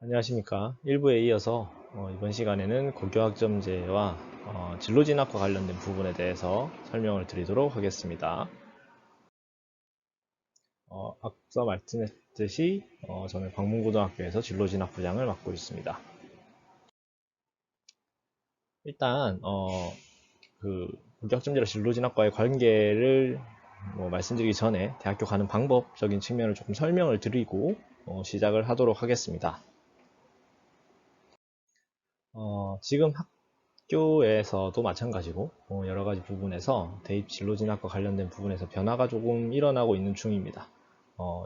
안녕하십니까. 1부에 이어서 이번 시간에는 고교학점제와 진로진학과 관련된 부분에 대해서 설명을 드리도록 하겠습니다. 앞서 말씀했듯이 저는 광문고등학교에서 진로진학부장을 맡고 있습니다. 일단 그 고교학점제와 진로진학과의 관계를 말씀드리기 전에 대학교 가는 방법적인 측면을 조금 설명을 드리고 시작을 하도록 하겠습니다. 지금 학교에서도 마찬가지고 여러 가지 부분에서 대입 진로진학과 관련된 부분에서 변화가 조금 일어나고 있는 중입니다.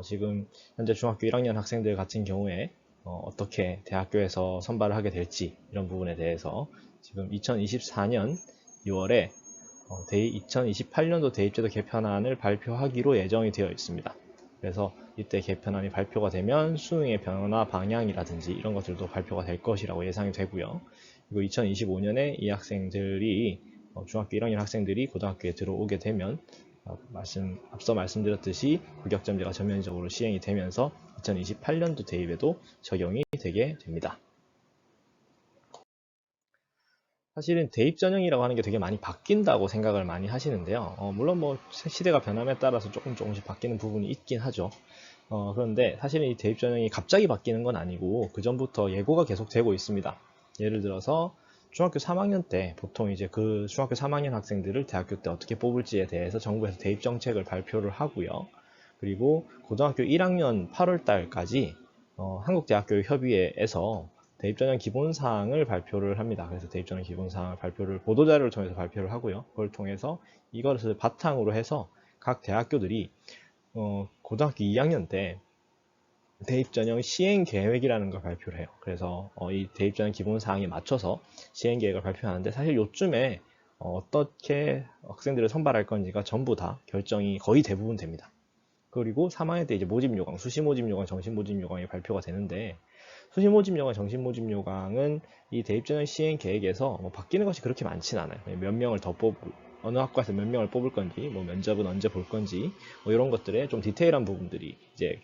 지금 현재 중학교 1학년 학생들 같은 경우에 어떻게 대학교에서 선발을 하게 될지 이런 부분에 대해서 지금 2024년 6월에 2028년도 대입제도 개편안을 발표하기로 예정이 되어 있습니다. 그래서 이때 개편안이 발표가 되면 수능의 변화 방향이라든지 이런 것들도 발표가 될 것이라고 예상이 되고요. 그리고 2025년에 이 학생들이 중학교 1학년 학생들이 고등학교에 들어오게 되면 앞서 말씀드렸듯이 고교학점제가 전면적으로 시행이 되면서 2028년도 대입에도 적용이 되게 됩니다. 사실은 대입 전형이라고 하는 게 되게 많이 바뀐다고 생각을 많이 하시는데요. 물론 시대가 변함에 따라서 조금씩 바뀌는 부분이 있긴 하죠. 그런데 사실은 이 대입 전형이 갑자기 바뀌는 건 아니고 그 전부터 예고가 계속 되고 있습니다. 예를 들어서 중학교 3학년 때 보통 이제 그 중학교 3학년 학생들을 대학교 때 어떻게 뽑을지에 대해서 정부에서 대입 정책을 발표를 하고요. 그리고 고등학교 1학년 8월 달까지 한국대학교협의회에서 대입전형 기본사항을 발표를 합니다. 그래서 대입전형 기본사항을 발표를 보도자료를 통해서 발표를 하고요. 그걸 통해서 이것을 바탕으로 해서 각 대학교들이 고등학교 2학년 때 대입전형 시행계획이라는 걸 발표를 해요. 그래서 이 대입전형 기본사항에 맞춰서 시행계획을 발표하는데 사실 요즘에 어떻게 학생들을 선발할 건지가 전부 다 결정이 거의 대부분 됩니다. 그리고 3학년 때 이제 모집 요강, 수시 모집 요강, 정시 모집 요강이 발표가 되는데 수시 모집 요강, 정시 모집 요강은 이 대입전형 시행 계획에서 바뀌는 것이 그렇게 많지는 않아요. 몇 명을 더 어느 학과에서 몇 명을 뽑을 건지, 면접은 언제 볼 건지, 이런 것들에 좀 디테일한 부분들이 이제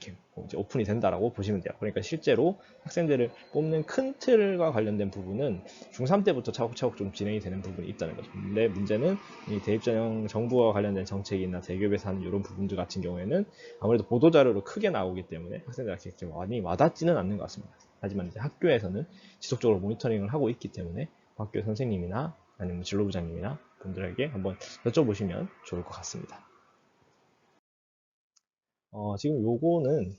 오픈이 된다라고 보시면 돼요. 그러니까 실제로 학생들을 뽑는 큰 틀과 관련된 부분은 중3 때부터 차곡차곡 좀 진행이 되는 부분이 있다는 거죠. 근데 문제는 이 대입전형 정부와 관련된 정책이나 대기업에서 하는 이런 부분들 같은 경우에는 아무래도 보도자료로 크게 나오기 때문에 학생들한테 많이 와닿지는 않는 것 같습니다. 하지만 이제 학교에서는 지속적으로 모니터링을 하고 있기 때문에 학교 선생님이나 아니면 진로부장님이나 분들에게 한번 여쭤보시면 좋을 것 같습니다. 지금 요거는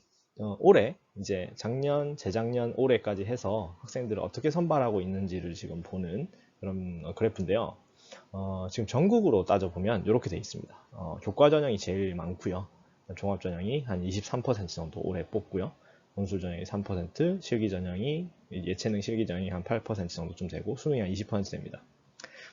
올해 이제 작년, 재작년, 올해까지 해서 학생들을 어떻게 선발하고 있는지를 지금 보는 그런 그래프인데요. 지금 전국으로 따져보면 이렇게 돼 있습니다. 교과 전형이 제일 많고요. 종합 전형이 한 23% 정도 올해 뽑고요. 논술 전형이 3%, 실기 전형이 예체능 실기 전형이 한 8% 정도쯤 되고 수능이 한 20% 됩니다.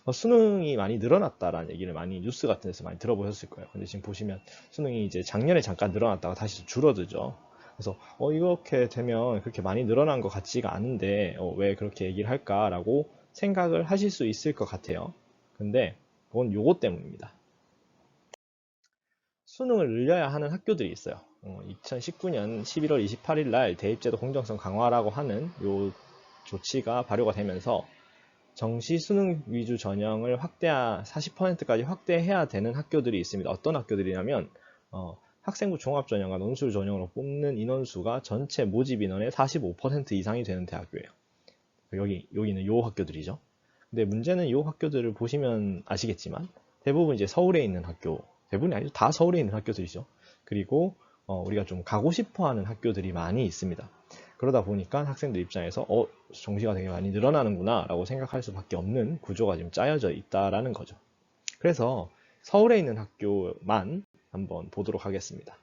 수능이 많이 늘어났다라는 얘기를 많이 뉴스 같은 데서 많이 들어보셨을 거예요. 근데 지금 보시면 수능이 이제 작년에 잠깐 늘어났다가 다시 줄어들죠. 그래서 이렇게 되면 그렇게 많이 늘어난 것 같지가 않은데 왜 그렇게 얘기를 할까라고 생각을 하실 수 있을 것 같아요. 근데 그건 요거 때문입니다. 수능을 늘려야 하는 학교들이 있어요. 2019년 11월 28일 날 대입제도 공정성 강화라고 하는 요 조치가 발효가 되면서 정시 수능 위주 전형을 40%까지 확대해야 되는 학교들이 있습니다. 어떤 학교들이냐면 학생부 종합 전형과 논술 전형으로 뽑는 인원수가 전체 모집 인원의 45% 이상이 되는 대학교예요. 여기는 요 학교들이죠. 근데 문제는 요 학교들을 보시면 아시겠지만 대부분 이제 서울에 있는 학교, 대부분이 아니죠. 다 서울에 있는 학교들이죠. 그리고 우리가 좀 가고 싶어 하는 학교들이 많이 있습니다. 그러다 보니까 학생들 입장에서 정시가 되게 많이 늘어나는구나 라고 생각할 수밖에 없는 구조가 지금 짜여져 있다라는 거죠. 그래서 서울에 있는 학교만 한번 보도록 하겠습니다.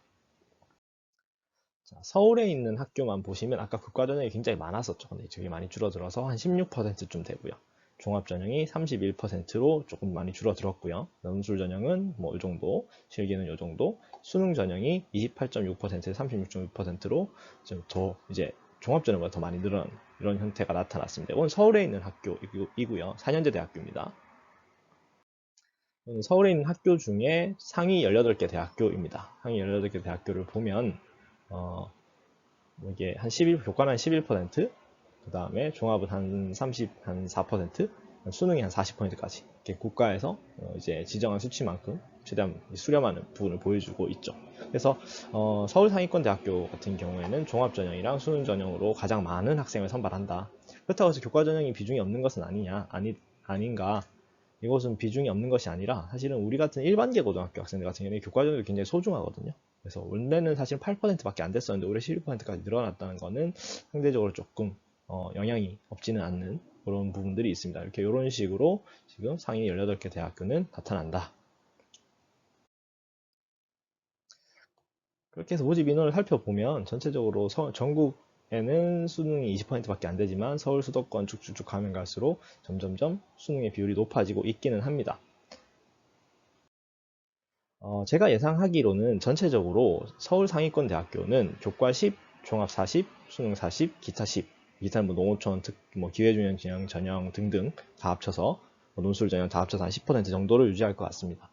자, 서울에 있는 학교만 보시면 아까 교과전형이 굉장히 많았었죠. 근데 되게 많이 줄어들어서 한 16%쯤 되고요. 종합전형이 31%로 조금 많이 줄어들었고요. 논술 전형은 이 정도, 실기는 이 정도, 수능 전형이 28.6%에서 36.6%로 좀 더 이제 종합전형보다 더 많이 늘어난 이런 형태가 나타났습니다. 이건 서울에 있는 학교이고요. 4년제 대학교입니다. 서울에 있는 학교 중에 상위 18개 대학교입니다. 상위 18개 대학교를 보면 이게 교과는 한 11%, 그 다음에 종합은 한 4%, 수능이 한 40%까지 이렇게 국가에서 이제 지정한 수치만큼 최대한 수렴하는 부분을 보여주고 있죠. 그래서 서울 상위권 대학교 같은 경우에는 종합 전형이랑 수능 전형으로 가장 많은 학생을 선발한다. 그렇다고 해서 교과 전형이 비중이 없는 것은 아닌가. 이것은 비중이 없는 것이 아니라 사실은 우리 같은 일반계 고등학교 학생들 같은 경우는 교과 전형이 굉장히 소중하거든요. 그래서 원래는 사실 8%밖에 안 됐었는데 올해 12%까지 늘어났다는 것은 상대적으로 조금 영향이 없지는 않는 그런 부분들이 있습니다. 이렇게 이런 식으로 지금 상위 18개 대학교는 나타난다. 그렇게 해서 모집 인원을 살펴보면 전체적으로 전국에는 수능이 20%밖에 안 되지만 서울 수도권 쭉쭉쭉 가면 갈수록 점점점 수능의 비율이 높아지고 있기는 합니다. 제가 예상하기로는 전체적으로 서울 상위권 대학교는 교과 10, 종합 40, 수능 40, 기타 10, 기타는 뭐 농어촌, 기회준영, 진영, 전형 등등 다 합쳐서 논술 전형 다 합쳐서 한 10% 정도를 유지할 것 같습니다.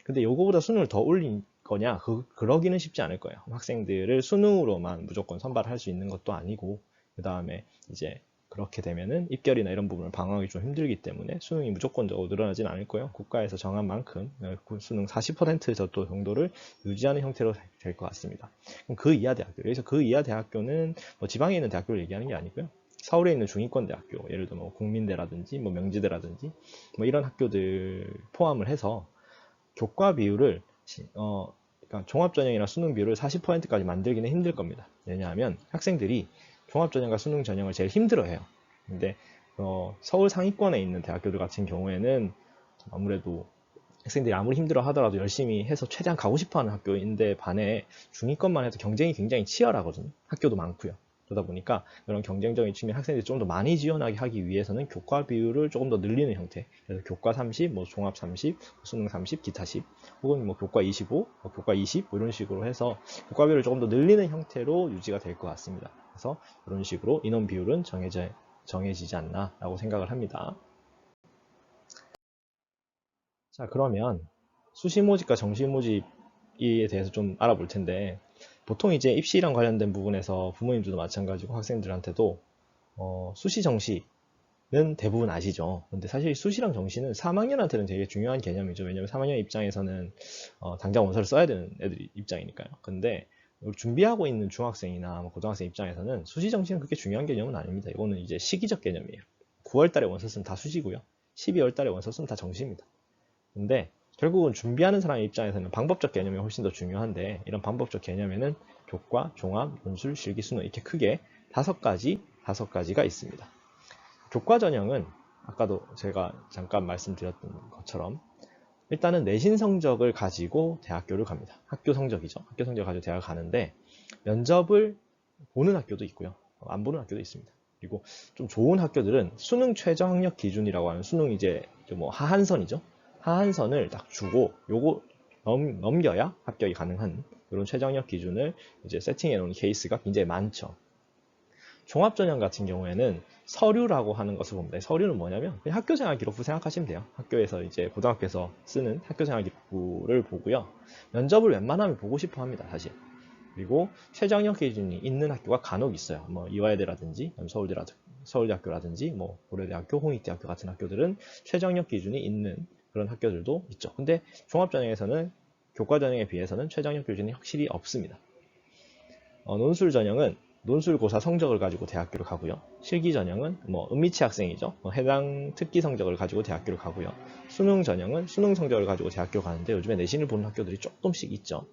근데 요거보다 수능을 더 올린 거냐? 그러기는 쉽지 않을 거예요. 학생들을 수능으로만 무조건 선발할 수 있는 것도 아니고, 그 다음에 이제 그렇게 되면은 입결이나 이런 부분을 방어하기 좀 힘들기 때문에 수능이 무조건적으로 늘어나진 않을 거예요. 국가에서 정한 만큼 수능 40% 정도를 유지하는 형태로 될 것 같습니다. 그럼 그 이하 대학교, 여기서 그 이하 대학교는 뭐 지방에 있는 대학교를 얘기하는 게 아니고요. 서울에 있는 중위권 대학교, 예를 들어 뭐 국민대라든지 뭐 명지대라든지 뭐 이런 학교들 포함을 해서 교과 비율을 그러니까 종합전형이나 수능 비율을 40%까지 만들기는 힘들 겁니다. 왜냐하면 학생들이 종합전형과 수능 전형을 제일 힘들어해요. 근데 서울 상위권에 있는 대학교들 같은 경우에는 아무래도 학생들이 아무리 힘들어 하더라도 열심히 해서 최대한 가고 싶어하는 학교인데 반해 중위권만 해도 경쟁이 굉장히 치열하거든요. 학교도 많고요. 그러다 보니까 그런 경쟁적인 측면 학생들이 좀 더 많이 지원하게 하기 위해서는 교과 비율을 조금 더 늘리는 형태. 그래서 교과 30, 뭐 종합 30, 수능 30, 기타 10, 혹은 뭐 교과 25, 교과 20 뭐 이런 식으로 해서 교과 비율을 조금 더 늘리는 형태로 유지가 될 것 같습니다. 그래서 이런 식으로 인원 비율은 정해지지 않나라고 생각을 합니다. 자, 그러면 수시 모집과 정시 모집에 대해서 좀 알아볼 텐데, 보통 이제 입시랑 관련된 부분에서 부모님들도 마찬가지고 학생들한테도 수시 정시는 대부분 아시죠. 근데 사실 수시랑 정시는 3학년한테는 되게 중요한 개념이죠. 왜냐면 3학년 입장에서는 당장 원서를 써야 되는 애들 입장이니까요. 근데 준비하고 있는 중학생이나 뭐 고등학생 입장에서는 수시 정시는 그렇게 중요한 개념은 아닙니다. 이거는 이제 시기적 개념이에요. 9월 달에 원서 쓰면 다 수시고요. 12월 달에 원서 쓰면 다 정시입니다. 근데 결국은 준비하는 사람의 입장에서는 방법적 개념이 훨씬 더 중요한데, 이런 방법적 개념에는 교과, 종합, 논술, 실기, 수능 이렇게 크게 다섯 가지가 있습니다. 교과 전형은 아까도 제가 잠깐 말씀드렸던 것처럼 일단은 내신 성적을 가지고 대학교를 갑니다. 학교 성적이죠. 학교 성적을 가지고 대학을 가는데 면접을 보는 학교도 있고요. 안 보는 학교도 있습니다. 그리고 좀 좋은 학교들은 수능 최저 학력 기준이라고 하는 수능 이제 뭐 하한선이죠. 하한선을 딱 주고 요거 넘겨야 합격이 가능한 이런 최저 학력 기준을 이제 세팅해 놓은 케이스가 굉장히 많죠. 종합전형 같은 경우에는 서류라고 하는 것을 봅니다. 서류는 뭐냐면 그냥 학교생활 기록부 생각하시면 돼요. 학교에서 이제 고등학교에서 쓰는 학교생활 기록부를 보고요. 면접을 웬만하면 보고 싶어 합니다, 사실. 그리고 최저학력 기준이 있는 학교가 간혹 있어요. 뭐 이화여대라든지 서울대학교라든지 뭐 고려대학교, 홍익대학교 같은 학교들은 최저학력 기준이 있는 그런 학교들도 있죠. 근데 종합전형에서는 교과 전형에 비해서는 최저학력 기준이 확실히 없습니다. 논술 전형은 논술고사 성적을 가지고 대학교를 가고요. 실기 전형은 뭐 은미치 학생이죠. 해당 특기 성적을 가지고 대학교를 가고요. 수능 전형은 수능 성적을 가지고 대학교 가는데 요즘에 내신을 보는 학교들이 조금씩 있죠.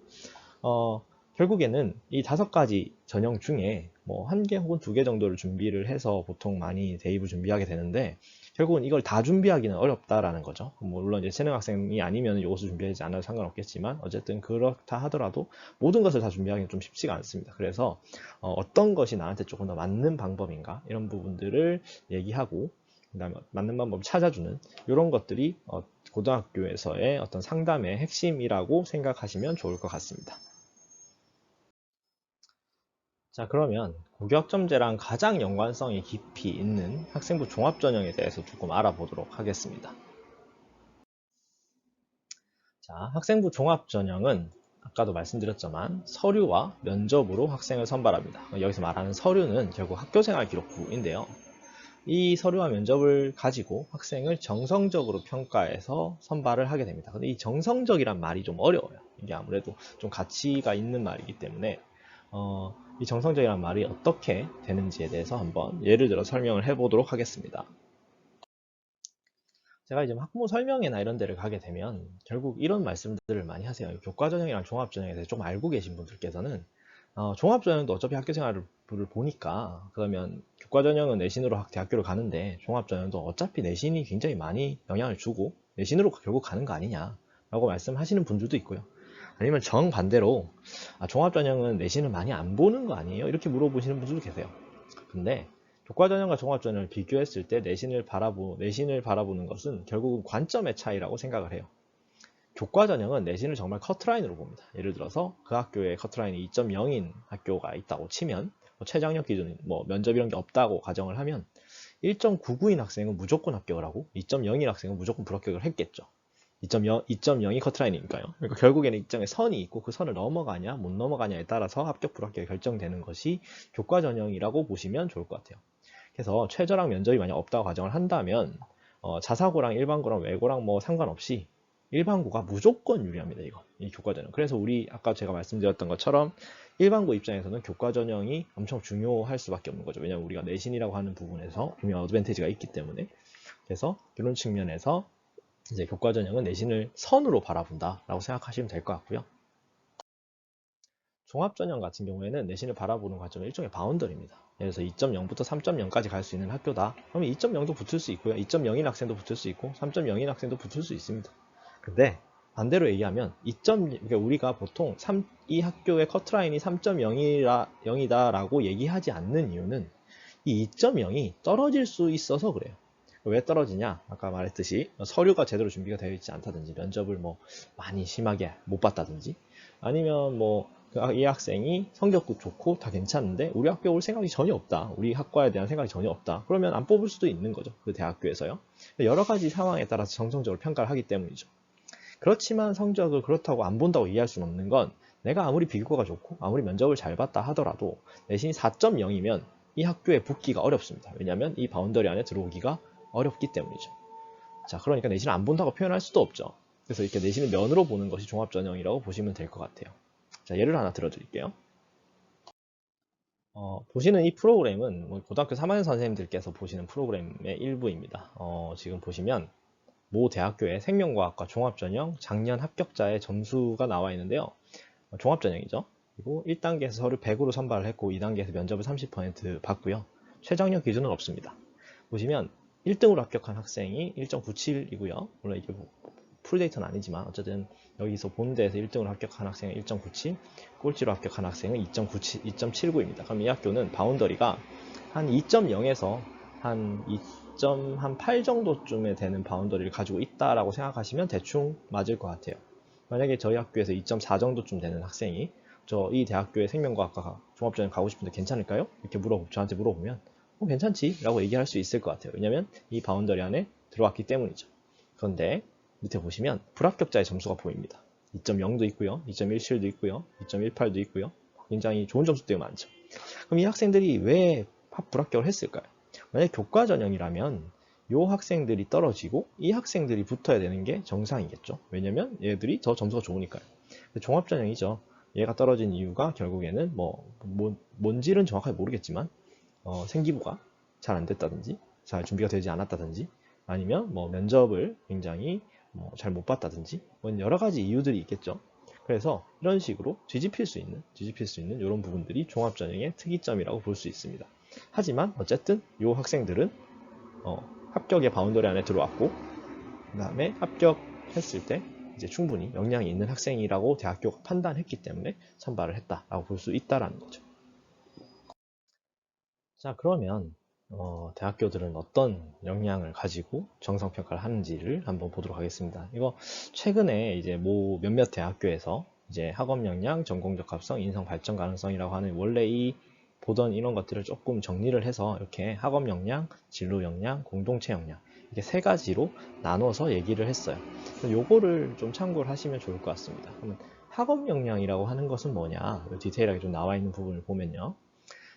결국에는 이 다섯 가지 전형 중에 뭐 한 개 혹은 두 개 정도를 준비를 해서 보통 많이 대입을 준비하게 되는데, 결국은 이걸 다 준비하기는 어렵다라는 거죠. 물론 이제 재능 학생이 아니면 이것을 준비하지 않아도 상관없겠지만 어쨌든 그렇다 하더라도 모든 것을 다 준비하기는 좀 쉽지가 않습니다. 그래서 어떤 것이 나한테 조금 더 맞는 방법인가 이런 부분들을 얘기하고, 그다음에 맞는 방법을 찾아주는 이런 것들이 고등학교에서의 어떤 상담의 핵심이라고 생각하시면 좋을 것 같습니다. 자, 그러면 고교학점제랑 가장 연관성이 깊이 있는 학생부 종합전형에 대해서 조금 알아보도록 하겠습니다. 자, 학생부 종합전형은 아까도 말씀드렸지만 서류와 면접으로 학생을 선발합니다. 여기서 말하는 서류는 결국 학교생활 기록부인데요. 이 서류와 면접을 가지고 학생을 정성적으로 평가해서 선발을 하게 됩니다. 근데 이 정성적이란 말이 좀 어려워요. 이게 아무래도 좀 가치가 있는 말이기 때문에 이 정성적이란 말이 어떻게 되는지에 대해서 한번 예를 들어 설명을 해보도록 하겠습니다. 제가 이제 학부모 설명회나 이런 데를 가게 되면 결국 이런 말씀들을 많이 하세요. 교과전형이랑 종합전형에 대해서 좀 알고 계신 분들께서는 종합전형도 어차피 학교생활을 보니까 그러면 교과전형은 내신으로 대학교를 가는데 종합전형도 어차피 내신이 굉장히 많이 영향을 주고 내신으로 결국 가는 거 아니냐 라고 말씀하시는 분들도 있고요. 아니면 정반대로 종합전형은 내신을 많이 안 보는 거 아니에요? 이렇게 물어보시는 분들도 계세요. 근데 교과전형과 종합전형을 비교했을 때 내신을 바라보는 것은 결국은 관점의 차이라고 생각을 해요. 교과전형은 내신을 정말 커트라인으로 봅니다. 예를 들어서 그 학교에 커트라인이 2.0인 학교가 있다고 치면 최저학력 기준, 면접 이런 게 없다고 가정을 하면 1.99인 학생은 무조건 합격을 하고 2.0인 학생은 무조건 불합격을 했겠죠. 2.0이 커트라인이니까요. 그러니까 결국에는 입장에 선이 있고 그 선을 넘어가냐 못 넘어가냐에 따라서 합격 불합격이 결정되는 것이 교과전형이라고 보시면 좋을 것 같아요. 그래서 최저랑 면접이 만약 없다고 가정을 한다면 자사고랑 일반고랑 외고랑 상관없이 일반고가 무조건 유리합니다. 이 교과전형. 그래서 우리 아까 제가 말씀드렸던 것처럼 일반고 입장에서는 교과전형이 엄청 중요할 수밖에 없는 거죠. 왜냐하면 우리가 내신이라고 하는 부분에서 분명 어드밴티지가 있기 때문에. 그래서 이런 측면에서 이제 교과전형은 내신을 선으로 바라본다라고 생각하시면 될 것 같고요. 종합전형 같은 경우에는 내신을 바라보는 관점은 일종의 바운더리입니다. 예를 들어서 2.0부터 3.0까지 갈 수 있는 학교다. 그러면 2.0도 붙을 수 있고요. 2.0인 학생도 붙을 수 있고 3.0인 학생도 붙을 수 있습니다. 근데 반대로 얘기하면 그러니까 우리가 보통 이 학교의 커트라인이 3.0이다라고 얘기하지 않는 이유는 이 2.0이 떨어질 수 있어서 그래요. 왜 떨어지냐? 아까 말했듯이 서류가 제대로 준비가 되어 있지 않다든지 면접을 많이 심하게 못 봤다든지 아니면 이 학생이 성적도 좋고 다 괜찮은데 우리 학교 올 생각이 전혀 없다. 우리 학과에 대한 생각이 전혀 없다. 그러면 안 뽑을 수도 있는 거죠. 그 대학교에서요. 여러 가지 상황에 따라서 정성적으로 평가를 하기 때문이죠. 그렇지만 성적을 그렇다고 안 본다고 이해할 수는 없는 건 내가 아무리 비교가 좋고 아무리 면접을 잘 봤다 하더라도 내신이 4.0이면 이 학교에 붙기가 어렵습니다. 왜냐하면 이 바운더리 안에 들어오기가 어렵기 때문이죠. 자, 그러니까 내신을 안 본다고 표현할 수도 없죠. 그래서 이렇게 내신을 면으로 보는 것이 종합전형이라고 보시면 될 것 같아요. 자, 예를 하나 들어드릴게요. 보시는 이 프로그램은 고등학교 3학년 선생님들께서 보시는 프로그램의 일부입니다. 지금 보시면 모 대학교의 생명과학과 종합전형 작년 합격자의 점수가 나와 있는데요. 종합전형이죠. 그리고 1단계에서 서류 100으로 선발을 했고 2단계에서 면접을 30% 받고요. 최저학력 기준은 없습니다. 보시면 1등으로 합격한 학생이 1.97이고요. 물론 이게 풀데이터는 아니지만 어쨌든 여기서 본 데에서 1등으로 합격한 학생은 1.97, 꼴찌로 합격한 학생은 2.79입니다. 그럼 이 학교는 바운더리가 한 2.0에서 한 2.8 정도쯤에 되는 바운더리를 가지고 있다라고 생각하시면 대충 맞을 것 같아요. 만약에 저희 학교에서 2.4 정도쯤 되는 학생이 이 대학교의 생명과학과 종합전형 가고 싶은데 괜찮을까요? 이렇게 저한테 물어보면 괜찮지 라고 얘기할 수 있을 것 같아요. 왜냐면 이 바운더리 안에 들어왔기 때문이죠. 그런데 밑에 보시면 불합격자의 점수가 보입니다. 2.0도 있고요, 2.17도 있고요, 2.18도 있고요. 굉장히 좋은 점수들이 많죠. 그럼 이 학생들이 왜 불합격을 했을까요? 만약 교과전형이라면 이 학생들이 떨어지고 이 학생들이 붙어야 되는 게 정상이겠죠. 왜냐면 얘들이 더 점수가 좋으니까요. 종합전형이죠. 얘가 떨어진 이유가 결국에는 뭔지는 정확하게 모르겠지만 생기부가 잘 안 됐다든지 잘 준비가 되지 않았다든지 아니면 면접을 굉장히 잘 못 봤다든지 여러 가지 이유들이 있겠죠. 그래서 이런 식으로 뒤집힐 수 있는 이런 부분들이 종합전형의 특이점이라고 볼 수 있습니다. 하지만 어쨌든 이 학생들은 합격의 바운더리 안에 들어왔고 그 다음에 합격했을 때 이제 충분히 역량이 있는 학생이라고 대학교가 판단했기 때문에 선발을 했다라고 볼 수 있다라는 거죠. 자, 그러면 대학교들은 어떤 역량을 가지고 정성평가를 하는지를 한번 보도록 하겠습니다. 이거 최근에 이제 몇몇 대학교에서 이제 학업 역량, 전공적 합성, 인성 발전 가능성이라고 하는 원래 보던 이런 것들을 조금 정리를 해서 이렇게 학업 역량, 진로 역량, 공동체 역량 이렇게 세 가지로 나눠서 얘기를 했어요. 요거를 좀 참고를 하시면 좋을 것 같습니다. 그러면 학업 역량이라고 하는 것은 뭐냐? 디테일하게 좀 나와 있는 부분을 보면요.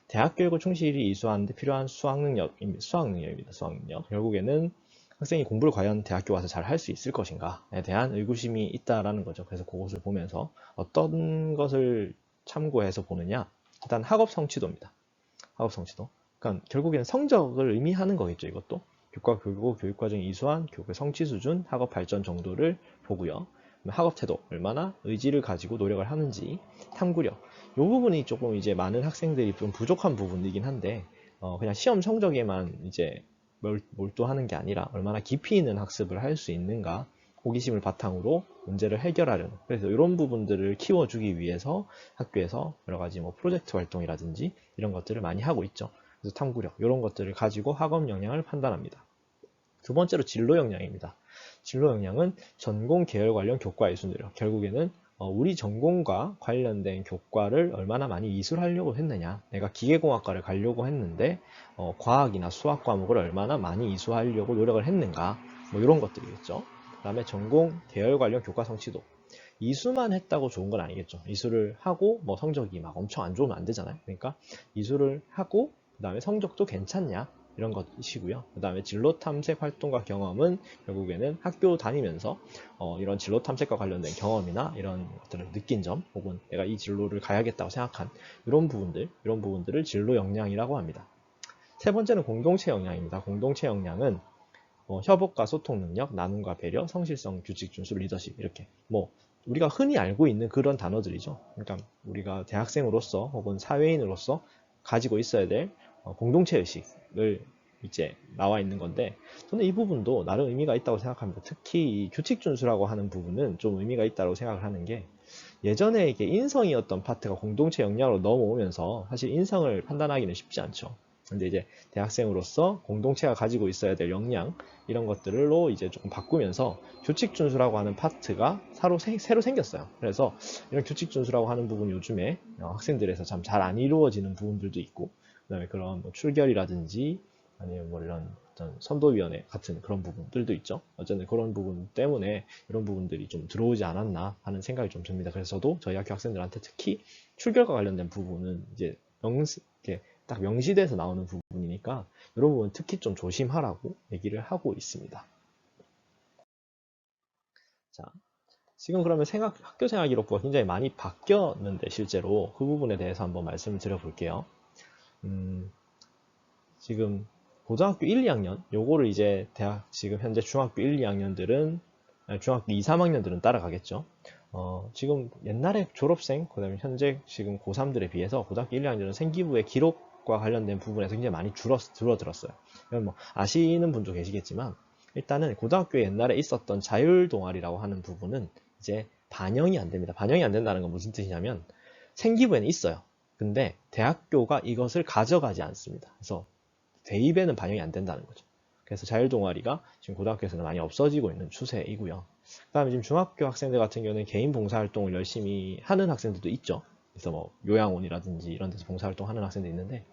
대학 교육을 충실히 이수하는데 필요한 수학 능력입니다. 수학 능력. 결국에는 학생이 공부를 과연 대학교 와서 잘 할 수 있을 것인가에 대한 의구심이 있다라는 거죠. 그래서 그것을 보면서 어떤 것을 참고해서 보느냐? 일단 학업 성취도입니다. 학업 성취도. 그러니까 결국에는 성적을 의미하는 거겠죠, 이것도. 교과 교육 교육과정이 이수한 교육의 성취 수준, 학업 발전 정도를 보고요. 학업 태도, 얼마나 의지를 가지고 노력을 하는지, 탐구력. 이 부분이 조금 이제 많은 학생들이 좀 부족한 부분이긴 한데, 그냥 시험 성적에만 이제 몰두하는 게 아니라 얼마나 깊이 있는 학습을 할 수 있는가, 호기심을 바탕으로 문제를 해결하려는. 그래서 이런 부분들을 키워주기 위해서 학교에서 여러 가지 뭐 프로젝트 활동이라든지 이런 것들을 많이 하고 있죠. 그래서 탐구력, 이런 것들을 가지고 학업 역량을 판단합니다. 두 번째로 진로 역량입니다. 진로 역량은 전공 계열 관련 교과 이수 노력. 결국에는 우리 전공과 관련된 교과를 얼마나 많이 이수하려고 했느냐. 내가 기계공학과를 가려고 했는데 과학이나 수학 과목을 얼마나 많이 이수하려고 노력을 했는가. 뭐 이런 것들이겠죠. 그 다음에 전공 계열 관련 교과 성취도. 이수만 했다고 좋은 건 아니겠죠. 이수를 하고 뭐 성적이 막 엄청 안 좋으면 안 되잖아요. 그러니까 이수를 하고 그 다음에 성적도 괜찮냐 이런 것이고요. 그 다음에 진로 탐색 활동과 경험은 결국에는 학교 다니면서 이런 진로 탐색과 관련된 경험이나 이런 것들을 느낀 점 혹은 내가 이 진로를 가야겠다고 생각한 이런 부분들을 진로 역량이라고 합니다. 세 번째는 공동체 역량입니다. 공동체 역량은 협업과 소통 능력, 나눔과 배려, 성실성, 규칙 준수, 리더십 이렇게 우리가 흔히 알고 있는 그런 단어들이죠. 그러니까 우리가 대학생으로서 혹은 사회인으로서 가지고 있어야 될 공동체 의식을 이제 나와 있는 건데 저는 이 부분도 나름 의미가 있다고 생각합니다. 특히 이 규칙 준수라고 하는 부분은 좀 의미가 있다고 생각을 하는 게 예전에 이게 인성이었던 파트가 공동체 역량으로 넘어오면서 사실 인성을 판단하기는 쉽지 않죠. 근데 이제 대학생으로서 공동체가 가지고 있어야 될 역량 이런 것들로 이제 조금 바꾸면서 규칙 준수라고 하는 파트가 새로 생겼어요. 그래서 이런 규칙 준수라고 하는 부분 요즘에 학생들에서 참 잘 안 이루어지는 부분들도 있고 그다음에 그런 뭐 출결이라든지 아니면 뭐 이런 어떤 선도위원회 같은 그런 부분들도 있죠. 어쨌든 그런 부분 때문에 이런 부분들이 좀 들어오지 않았나 하는 생각이 좀 듭니다. 그래서 저도 저희 학교 학생들한테 특히 출결과 관련된 부분은 이제 이렇게 딱 명시돼서 나오는 부분이니까 이런 부분 특히 좀 조심하라고 얘기를 하고 있습니다. 자, 지금 그러면 학교 생활 기록부가 굉장히 많이 바뀌었는데 실제로 그 부분에 대해서 한번 말씀을 드려볼게요. 지금 고등학교 1, 2학년 요거를 이제 지금 현재 중학교 1, 2학년들은 중학교 2, 3학년들은 따라가겠죠. 지금 옛날에 졸업생 그다음에 현재 지금 고3들에 비해서 고등학교 1, 2학년은 생기부의 기록과 관련된 부분에서 굉장히 많이 줄어들었어요. 뭐 아시는 분도 계시겠지만 일단은 고등학교에 옛날에 있었던 자율 동아리라고 하는 부분은 이제 반영이 안 됩니다. 반영이 안 된다는 건 무슨 뜻이냐면 생기부에는 있어요. 근데 대학교가 이것을 가져가지 않습니다. 그래서 대입에는 반영이 안 된다는 거죠. 그래서 자율 동아리가 지금 고등학교에서는 많이 없어지고 있는 추세이고요. 그 다음에 지금 중학교 학생들 같은 경우는 개인 봉사활동을 열심히 하는 학생들도 있죠. 그래서 뭐 요양원이라든지 이런 데서 봉사활동 하는 학생도 있는데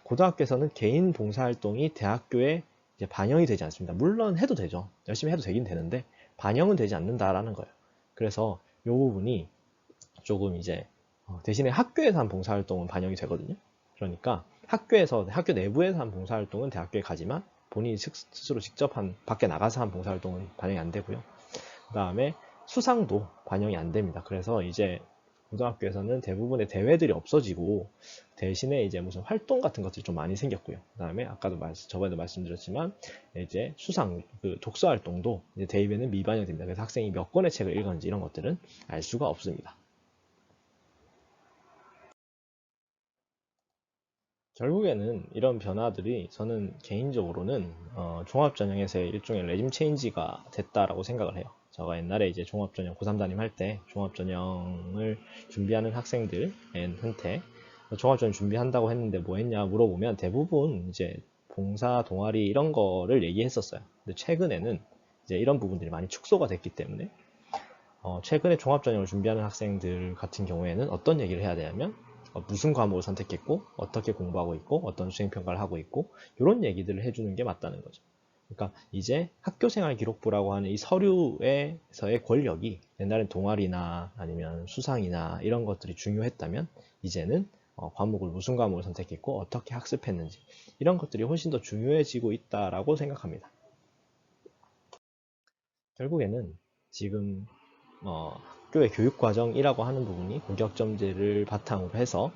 고등학교에서는 개인 봉사활동이 대학교에 이제 반영이 되지 않습니다. 물론 해도 되죠. 열심히 해도 되긴 되는데 반영은 되지 않는다라는 거예요. 그래서 이 부분이 조금 이제 대신에 학교에서 한 봉사활동은 반영이 되거든요. 그러니까 학교 내부에서 한 봉사활동은 대학교에 가지만 본인이 스스로 직접 밖에 나가서 한 봉사활동은 반영이 안 되고요. 그 다음에 수상도 반영이 안 됩니다. 그래서 이제 고등학교에서는 대부분의 대회들이 없어지고 대신에 이제 무슨 활동 같은 것들이 좀 많이 생겼고요. 그 다음에 아까도 저번에도 말씀드렸지만 이제 독서 활동도 이제 대입에는 미반영이 됩니다. 그래서 학생이 몇 권의 책을 읽었는지 이런 것들은 알 수가 없습니다. 결국에는 이런 변화들이 저는 개인적으로는 종합전형에서의 일종의 레짐 체인지가 됐다라고 생각을 해요. 제가 옛날에 이제 종합전형 고3 담임 할 때 종합전형을 준비하는 학생들한테 종합전형 준비한다고 했는데 뭐 했냐 물어보면 대부분 이제 봉사, 동아리 이런 거를 얘기했었어요. 근데 최근에는 이제 이런 부분들이 많이 축소가 됐기 때문에 최근에 종합전형을 준비하는 학생들 같은 경우에는 어떤 얘기를 해야 되냐면 무슨 과목을 선택했고 어떻게 공부하고 있고 어떤 수행평가를 하고 있고 이런 얘기들을 해주는 게 맞다는 거죠. 그러니까 이제 학교생활 기록부라고 하는 이 서류에서의 권력이 옛날엔 동아리나 아니면 수상이나 이런 것들이 중요했다면 이제는 과목을 무슨 과목을 선택했고 어떻게 학습했는지 이런 것들이 훨씬 더 중요해지고 있다라고 생각합니다. 결국에는 지금 학교의 교육과정이라고 하는 부분이 고격점제를 바탕으로 해서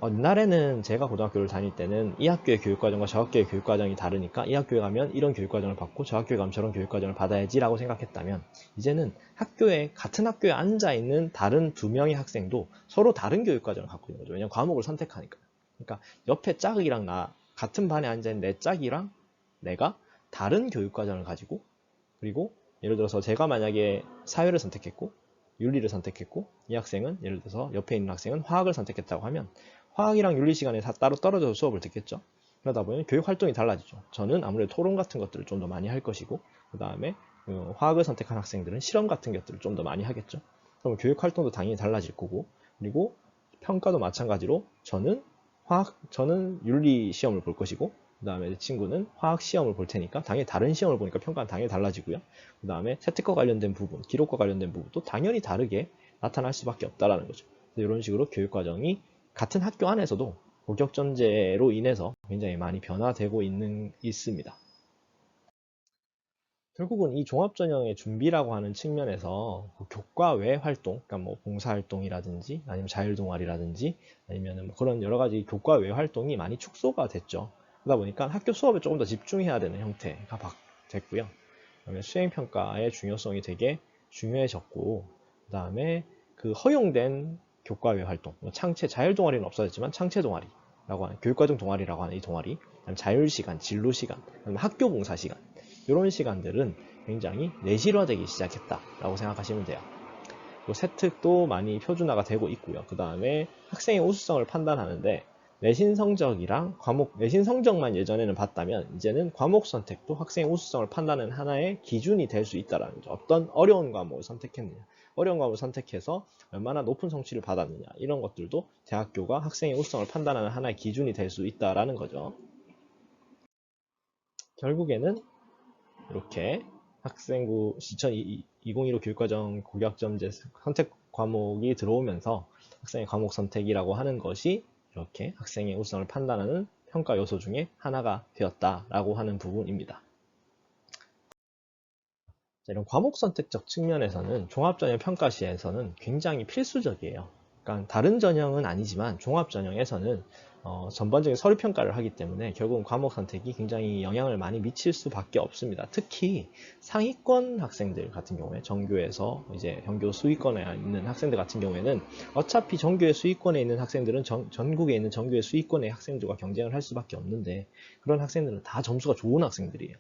옛날에는 제가 고등학교를 다닐 때는 이 학교의 교육과정과 저 학교의 교육과정이 다르니까 이 학교에 가면 이런 교육과정을 받고 저 학교에 가면 저런 교육과정을 받아야지 라고 생각했다면 이제는 같은 학교에 앉아있는 다른 두 명의 학생도 서로 다른 교육과정을 갖고 있는 거죠. 왜냐하면 과목을 선택하니까. 그러니까 옆에 짝이랑 같은 반에 앉아있는 내 짝이랑 내가 다른 교육과정을 가지고 그리고 예를 들어서 제가 만약에 사회를 선택했고 윤리를 선택했고 이 학생은 예를 들어서 옆에 있는 학생은 화학을 선택했다고 하면 화학이랑 윤리 시간에 따로 떨어져서 수업을 듣겠죠. 그러다 보면 교육 활동이 달라지죠. 저는 아무래도 토론 같은 것들을 좀 더 많이 할 것이고 그 다음에 화학을 선택한 학생들은 실험 같은 것들을 좀 더 많이 하겠죠. 그럼 교육 활동도 당연히 달라질 거고 그리고 평가도 마찬가지로 저는 윤리 시험을 볼 것이고 그 다음에 친구는 화학 시험을 볼 테니까 당연히 다른 시험을 보니까 평가는 당연히 달라지고요. 그 다음에 채택과 관련된 부분, 기록과 관련된 부분도 당연히 다르게 나타날 수밖에 없다라는 거죠. 이런 식으로 교육과정이 같은 학교 안에서도 고격전제로 인해서 굉장히 많이 변화되고 있습니다. 결국은 이 종합전형의 준비라고 하는 측면에서 교과 외 활동, 그러니까 뭐 봉사활동이라든지 아니면 자율동아리라든지 아니면 뭐 그런 여러 가지 교과 외 활동이 많이 축소가 됐죠. 그러다 보니까 학교 수업에 조금 더 집중해야 되는 형태가 됐고요. 그다음에 수행평가의 중요성이 되게 중요해졌고, 그다음에 그 허용된 교과 외 활동, 뭐 자율동아리는 없어졌지만 창체동아리라고 하는 교육과정 동아리라고 하는 이 동아리, 자율시간, 진로시간, 학교 봉사시간 이런 시간들은 굉장히 내실화되기 시작했다라고 생각하시면 돼요. 세특도 많이 표준화가 되고 있고요. 그 다음에 학생의 우수성을 판단하는데 내신 성적이랑 내신 성적만 예전에는 봤다면 이제는 과목 선택도 학생의 우수성을 판단하는 하나의 기준이 될 수 있다는 거죠. 어떤 어려운 과목을 선택했느냐, 어려운 과목을 선택해서 얼마나 높은 성취를 받았느냐 이런 것들도 대학교가 학생의 우수성을 판단하는 하나의 기준이 될 수 있다는 거죠. 결국에는 이렇게 학생부 2015 교육과정 고교학점제 선택 과목이 들어오면서 학생의 과목 선택이라고 하는 것이 이렇게 학생의 우수성을 판단하는 평가 요소 중에 하나가 되었다라고 하는 부분입니다. 이런 과목 선택적 측면에서는 종합전형 평가 시에서는 굉장히 필수적이에요. 그러니까 다른 전형은 아니지만 종합전형에서는 전반적인 서류 평가를 하기 때문에 결국은 과목 선택이 굉장히 영향을 많이 미칠 수밖에 없습니다. 특히 상위권 학생들 같은 경우에 전교에서 이제 전교 수위권에 있는 학생들 같은 경우에는 어차피 전교의 수위권에 있는 학생들은 전국에 있는 전교의 수위권의 학생들과 경쟁을 할 수밖에 없는데 그런 학생들은 다 점수가 좋은 학생들이에요.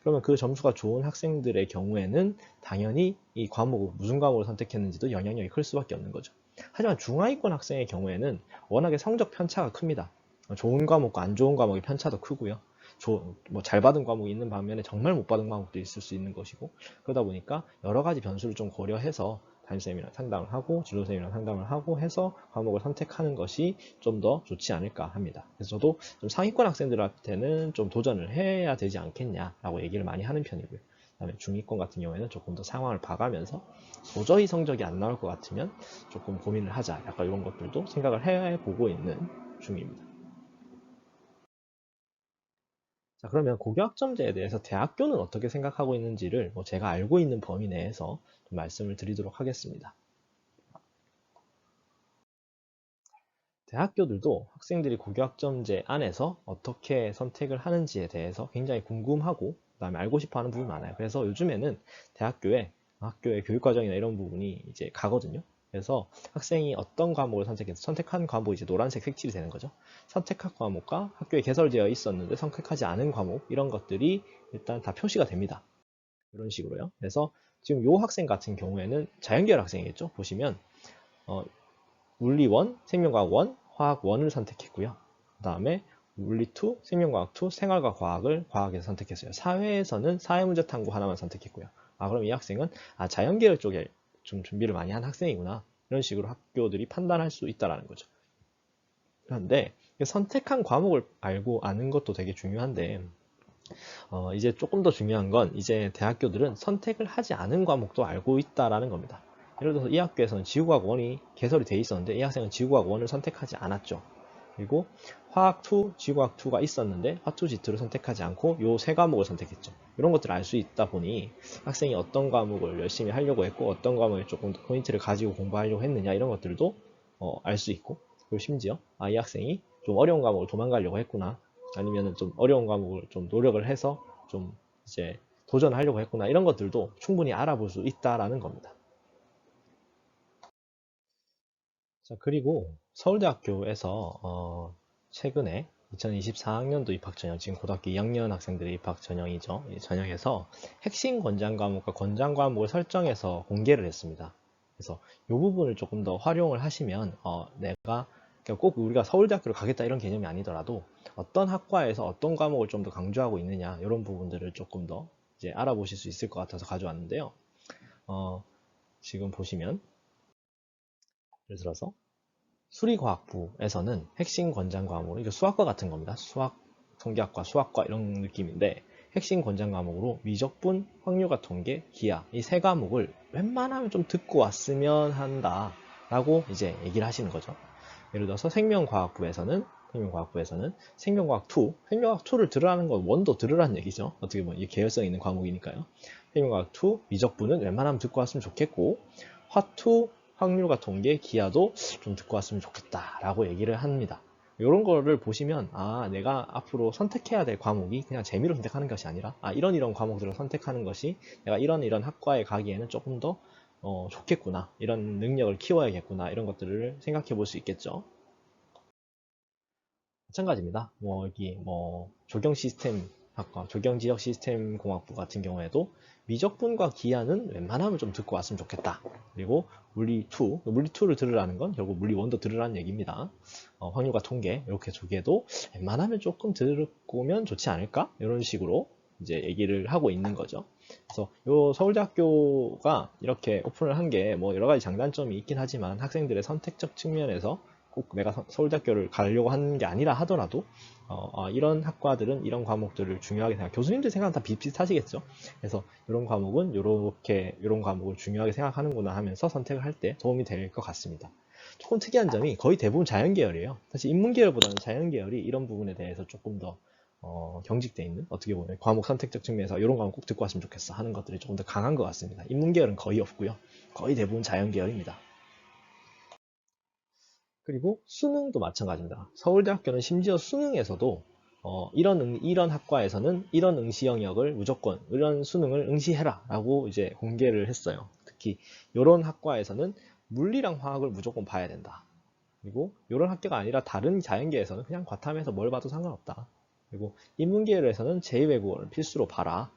그러면 그 점수가 좋은 학생들의 경우에는 당연히 이 과목을 무슨 과목을 선택했는지도 영향력이 클 수밖에 없는 거죠. 하지만 중하위권 학생의 경우에는 워낙에 성적 편차가 큽니다. 좋은 과목과 안 좋은 과목의 편차도 크고요. 잘 받은 과목이 있는 반면에 정말 못 받은 과목도 있을 수 있는 것이고 그러다 보니까 여러 가지 변수를 좀 고려해서 담임쌤이랑 상담을 하고 진로쌤이랑 상담을 하고 해서 과목을 선택하는 것이 좀 더 좋지 않을까 합니다. 그래서 저도 좀 상위권 학생들한테는 좀 도전을 해야 되지 않겠냐라고 얘기를 많이 하는 편이고요. 그다음에 중위권 같은 경우에는 조금 더 상황을 봐가면서 도저히 성적이 안 나올 것 같으면 조금 고민을 하자. 약간 이런 것들도 생각을 해보고 있는 중입니다. 자, 그러면 고교학점제에 대해서 대학교는 어떻게 생각하고 있는지를 제가 알고 있는 범위 내에서 좀 말씀을 드리도록 하겠습니다. 대학교들도 학생들이 고교학점제 안에서 어떻게 선택을 하는지에 대해서 굉장히 궁금하고 그다음에 알고 싶어 하는 부분이 많아요. 그래서 요즘에는 학교의 교육과정이나 이런 부분이 이제 가거든요. 그래서 학생이 어떤 과목을 선택해서 선택한 과목이 이제 노란색 색칠이 되는 거죠. 선택한 과목과 학교에 개설되어 있었는데 선택하지 않은 과목 이런 것들이 일단 다 표시가 됩니다. 이런 식으로요. 그래서 지금 요 학생 같은 경우에는 자연계열 학생이겠죠. 보시면 물리 1, 생명과학 1, 화학 1을 선택했고요. 그 다음에 물리 2, 생명과학 2, 생활과 과학을 과학에서 선택했어요. 사회에서는 사회문제 탐구 하나만 선택했고요. 그럼 이 학생은 자연계열 쪽에 좀 준비를 많이 한 학생이구나. 이런 식으로 학교들이 판단할 수 있다는 거죠. 그런데 선택한 과목을 알고 아는 것도 되게 중요한데 이제 조금 더 중요한 건 이제 대학교들은 선택을 하지 않은 과목도 알고 있다라는 겁니다. 예를 들어서 이 학교에서는 지구과학 1이 개설이 돼 있었는데 이 학생은 지구과학 1을 선택하지 않았죠. 그리고 화학 2, 지구과학 2가 있었는데 화 2, G2를 선택하지 않고 요 세 과목을 선택했죠. 이런 것들을 알 수 있다 보니 학생이 어떤 과목을 열심히 하려고 했고 어떤 과목에 조금 더 포인트를 가지고 공부하려고 했느냐 이런 것들도 알 수 있고, 그리고 심지어 이 학생이 좀 어려운 과목을 도망가려고 했구나, 아니면 좀 어려운 과목을 좀 노력을 해서 좀 이제 도전하려고 했구나, 이런 것들도 충분히 알아볼 수 있다라는 겁니다. 자, 그리고 서울대학교에서 최근에 2024학년도 입학 전형, 지금 고등학교 2학년 학생들의 입학 전형이죠. 이 전형에서 핵심 권장 과목과 권장 과목을 설정해서 공개를 했습니다. 그래서 이 부분을 조금 더 활용을 하시면 내가 그러니까 꼭 우리가 서울대학교를 가겠다 이런 개념이 아니더라도 어떤 학과에서 어떤 과목을 좀 더 강조하고 있느냐 이런 부분들을 조금 더 이제 알아보실 수 있을 것 같아서 가져왔는데요. 지금 보시면 예를 들어서 수리과학부에서는 핵심 권장 과목으로, 이거 수학과 같은 겁니다. 수학, 통계학과, 수학과 이런 느낌인데 핵심 권장 과목으로 미적분, 확률과 통계, 기하 이 세 과목을 웬만하면 좀 듣고 왔으면 한다 라고 이제 얘기를 하시는 거죠. 예를 들어서 생명과학부에서는 생명과학 2, 생명과학 2를 들으라는 건 원도 들으라는 얘기죠. 어떻게 보면 이게 계열성 있는 과목이니까요. 생명과학 2, 미적분은 웬만하면 듣고 왔으면 좋겠고, 화2, 확률과 통계, 기하도 좀 듣고 왔으면 좋겠다 라고 얘기를 합니다. 이런 거를 보시면 내가 앞으로 선택해야 될 과목이 그냥 재미로 선택하는 것이 아니라 이런 과목들을 선택하는 것이 내가 이런 학과에 가기에는 조금 더 좋겠구나, 이런 능력을 키워야겠구나, 이런 것들을 생각해 볼 수 있겠죠. 마찬가지입니다. 여기 조경 시스템 학과, 조경 지역 시스템 공학부 같은 경우에도 미적분과 기하는 웬만하면 좀 듣고 왔으면 좋겠다. 그리고 물리2를 들으라는 건 결국 물리1도 들으라는 얘기입니다. 확률과 통계 이렇게 두 개도 웬만하면 조금 듣고 오면 좋지 않을까? 이런 식으로 이제 얘기를 하고 있는 거죠. 그래서 요 서울대학교가 이렇게 오픈을 한 게 여러 가지 장단점이 있긴 하지만 학생들의 선택적 측면에서 꼭 내가 서울대학교를 가려고 하는 게 아니라 하더라도 이런 학과들은 이런 과목들을 중요하게 생각, 교수님들 생각은 다 비슷하시겠죠. 그래서 이런 과목은 이런 과목을 중요하게 생각하는구나 하면서 선택을 할 때 도움이 될 것 같습니다. 조금 특이한 점이 거의 대부분 자연계열이에요. 사실 인문계열보다는 자연계열이 이런 부분에 대해서 조금 더 경직돼 있는, 어떻게 보면 과목 선택적 측면에서 이런 과목 꼭 듣고 왔으면 좋겠어 하는 것들이 조금 더 강한 것 같습니다. 인문계열은 거의 없고요. 거의 대부분 자연계열입니다. 그리고 수능도 마찬가지입니다. 서울대학교는 심지어 수능에서도 이런 학과에서는 이런 응시 영역을 무조건 이런 수능을 응시해라 라고 이제 공개를 했어요. 특히 이런 학과에서는 물리랑 화학을 무조건 봐야 된다. 그리고 이런 학교가 아니라 다른 자연계에서는 그냥 과탐해서 뭘 봐도 상관없다. 그리고 인문계열에서는 제2외국어를 필수로 봐라.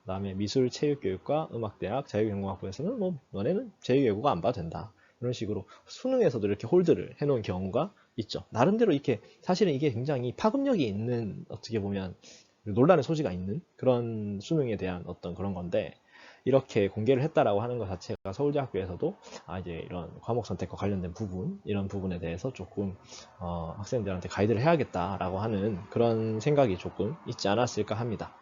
그 다음에 미술, 체육교육과 음악대학, 자유경공학부에서는 너네는 제2외국어 안 봐도 된다. 이런 식으로 수능에서도 이렇게 홀드를 해놓은 경우가 있죠. 나름대로 이렇게 사실은 이게 굉장히 파급력이 있는, 어떻게 보면 논란의 소지가 있는 그런 수능에 대한 어떤 그런 건데, 이렇게 공개를 했다라고 하는 것 자체가 서울대학교에서도 이제 이런 과목 선택과 관련된 부분, 이런 부분에 대해서 조금 학생들한테 가이드를 해야겠다라고 하는 그런 생각이 조금 있지 않았을까 합니다.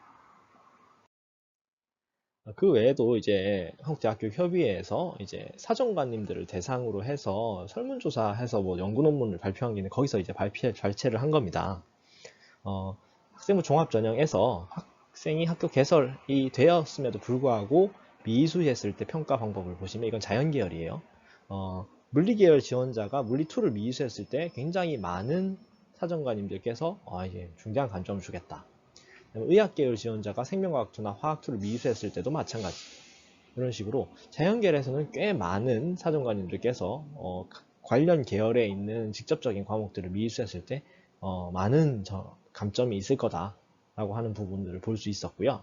그 외에도 이제 한국대학교 협의회에서 이제 사정관님들을 대상으로 해서 설문조사해서 연구 논문을 발표한 게 있는데 거기서 이제 발췌를 한 겁니다. 학생부 종합전형에서 학생이 학교 개설이 되었음에도 불구하고 미수했을 때 평가 방법을 보시면 이건 자연계열이에요. 물리계열 지원자가 물리2를 미수했을 때 굉장히 많은 사정관님들께서 이제 중대한 관점을 주겠다. 의학계열 지원자가 생명과학2나 화학2를 미수했을 때도 마찬가지. 이런 식으로 자연계열에서는 꽤 많은 사정관님들께서 관련 계열에 있는 직접적인 과목들을 미수했을 때 많은 감점이 있을 거다라고 하는 부분들을 볼 수 있었고요.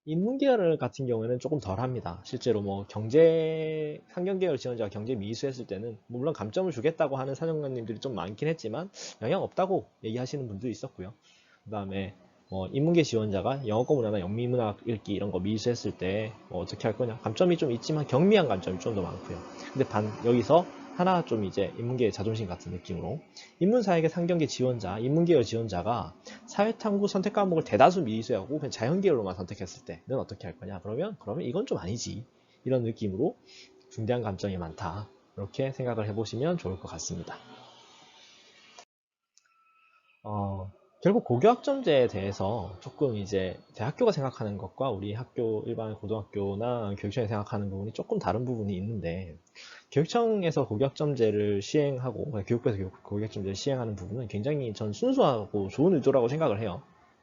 인문계열 같은 경우에는 조금 덜합니다. 실제로 상경계열 지원자가 경제 미수했을 때는 물론 감점을 주겠다고 하는 사정관님들이 좀 많긴 했지만 영향 없다고 얘기하시는 분도 있었고요. 그 다음에 인문계 지원자가 영어과 문화나 영미문학 읽기 이런 거 미수했을 때 어떻게 할 거냐, 감점이 좀 있지만 경미한 감점이 좀 더 많고요. 근데 여기서 하나 좀 이제 인문계의 자존심 같은 느낌으로 인문사회계 상경계 지원자, 인문계열 지원자가 사회탐구 선택 과목을 대다수 미수하고 그냥 자연계열로만 선택했을 때는 어떻게 할 거냐? 그러면 이건 좀 아니지. 이런 느낌으로 중대한 감점이 많다. 이렇게 생각을 해보시면 좋을 것 같습니다. 결국 고교학점제에 대해서 조금 이제 대학교가 생각하는 것과 우리 학교 일반 고등학교나 교육청이 생각하는 부분이 조금 다른 부분이 있는데, 교육청에서 고교학점제를 시행하고 교육부에서 고교학점제를 시행하는 부분은 굉장히 전 순수하고 좋은 의도라고 생각을 해요.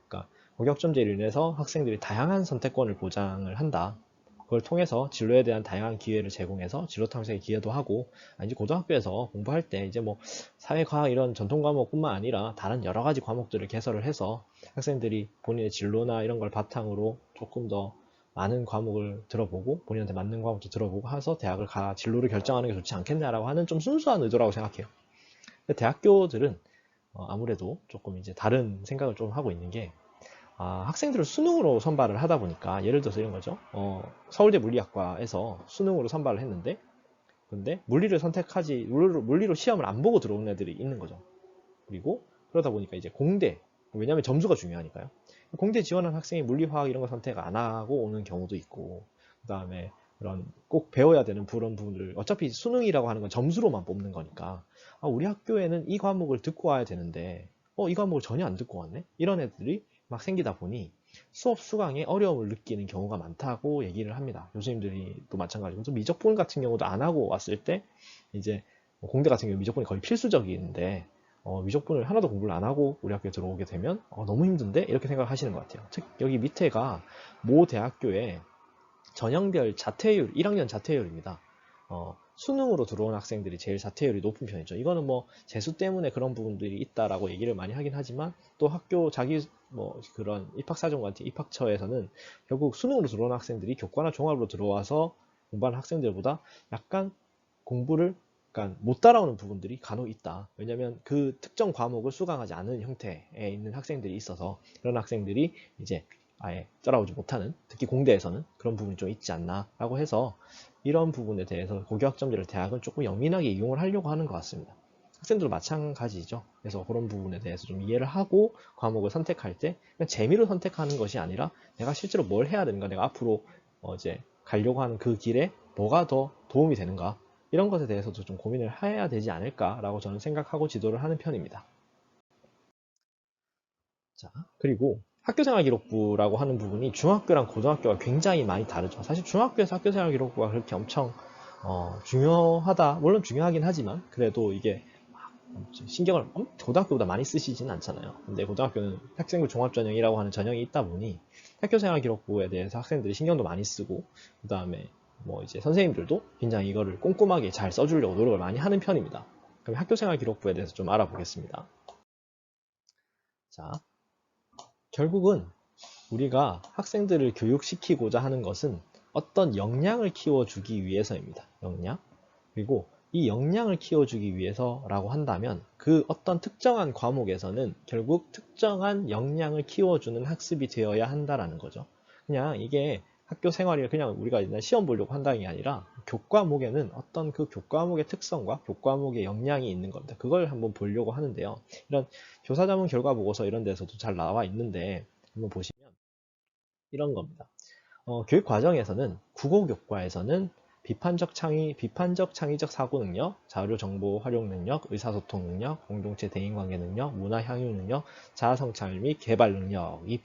그러니까 고교학점제로 인해서 학생들이 다양한 선택권을 보장을 한다. 그걸 통해서 진로에 대한 다양한 기회를 제공해서 진로 탐색의 기회도 하고, 이제 고등학교에서 공부할 때 이제 뭐 사회과학 이런 전통 과목뿐만 아니라 다른 여러 가지 과목들을 개설을 해서 학생들이 본인의 진로나 이런 걸 바탕으로 조금 더 많은 과목을 들어보고 본인한테 맞는 과목도 들어보고 해서 대학을 진로를 결정하는 게 좋지 않겠냐라고 하는 좀 순수한 의도라고 생각해요. 근데 대학교들은 아무래도 조금 이제 다른 생각을 좀 하고 있는 게, 학생들을 수능으로 선발을 하다 보니까, 예를 들어서 이런 거죠. 서울대 물리학과에서 수능으로 선발을 했는데, 근데 물리로 시험을 안 보고 들어온 애들이 있는 거죠. 그리고 그러다 보니까 이제 공대, 왜냐면 점수가 중요하니까요. 공대 지원한 학생이 물리화학 이런 거 선택 안 하고 오는 경우도 있고, 그 다음에 그런 꼭 배워야 되는 그런 부분들, 어차피 수능이라고 하는 건 점수로만 뽑는 거니까, 우리 학교에는 이 과목을 듣고 와야 되는데 이 과목을 전혀 안 듣고 왔네? 이런 애들이 막 생기다 보니 수업 수강에 어려움을 느끼는 경우가 많다고 얘기를 합니다. 교수님들이 또 마찬가지고, 또 미적분 같은 경우도 안 하고 왔을 때 이제 공대 같은 경우 미적분이 거의 필수적인데, 미적분을 하나도 공부를 안 하고 우리 학교에 들어오게 되면 너무 힘든데? 이렇게 생각을 하시는 것 같아요. 즉 여기 밑에가 모 대학교의 전형별 자퇴율, 1학년 자퇴율입니다. 수능으로 들어온 학생들이 제일 자퇴율이 높은 편이죠. 이거는 뭐 재수 때문에 그런 부분들이 있다라고 얘기를 많이 하긴 하지만, 또 학교 그런 입학사정관 입학처에서는 결국 수능으로 들어온 학생들이 교과나 종합으로 들어와서 공부하는 학생들보다 약간 공부를 못 따라오는 부분들이 간혹 있다. 왜냐면 그 특정 과목을 수강하지 않은 형태에 있는 학생들이 있어서 그런 학생들이 이제 아예 따라오지 못하는, 특히 공대에서는 그런 부분이 좀 있지 않나 라고 해서, 이런 부분에 대해서 고교학점제를 대학은 조금 영민하게 이용을 하려고 하는 것 같습니다. 학생들도 마찬가지죠. 그래서 그런 부분에 대해서 좀 이해를 하고 과목을 선택할 때 그냥 재미로 선택하는 것이 아니라 내가 실제로 뭘 해야 되는가, 내가 앞으로 이제 가려고 하는 그 길에 뭐가 더 도움이 되는가, 이런 것에 대해서도 좀 고민을 해야 되지 않을까라고 저는 생각하고 지도를 하는 편입니다. 자, 그리고 학교생활기록부라고 하는 부분이 중학교랑 고등학교가 굉장히 많이 다르죠. 사실 중학교에서 학교생활기록부가 그렇게 엄청 중요하다, 물론 중요하긴 하지만 그래도 이게 신경을 고등학교보다 많이 쓰시진 않잖아요. 근데 고등학교는 학생부 종합전형이라고 하는 전형이 있다 보니 학교생활기록부에 대해서 학생들이 신경도 많이 쓰고, 그 다음에 뭐 이제 선생님들도 굉장히 이거를 꼼꼼하게 잘 써주려고 노력을 많이 하는 편입니다. 그럼 학교생활기록부에 대해서 좀 알아보겠습니다. 자, 결국은 우리가 학생들을 교육시키고자 하는 것은 어떤 역량을 키워주기 위해서입니다. 역량. 그리고 이 역량을 키워주기 위해서라고 한다면 그 어떤 특정한 과목에서는 결국 특정한 역량을 키워주는 학습이 되어야 한다라는 거죠. 그냥 이게 학교 생활이 그냥 우리가 시험 보려고 한다는 게 아니라 교과목에는 어떤 그 교과목의 특성과 교과목의 역량이 있는 겁니다. 그걸 한번 보려고 하는데요. 이런 교사자문 결과 보고서 이런 데서도 잘 나와 있는데 한번 보시면 이런 겁니다. 교육 과정에서는 국어교과에서는 비판적 창의적 사고 능력, 자료 정보 활용 능력, 의사소통 능력, 공동체 대인관계 능력, 문화 향유 능력, 자아 성찰 및 개발 능력을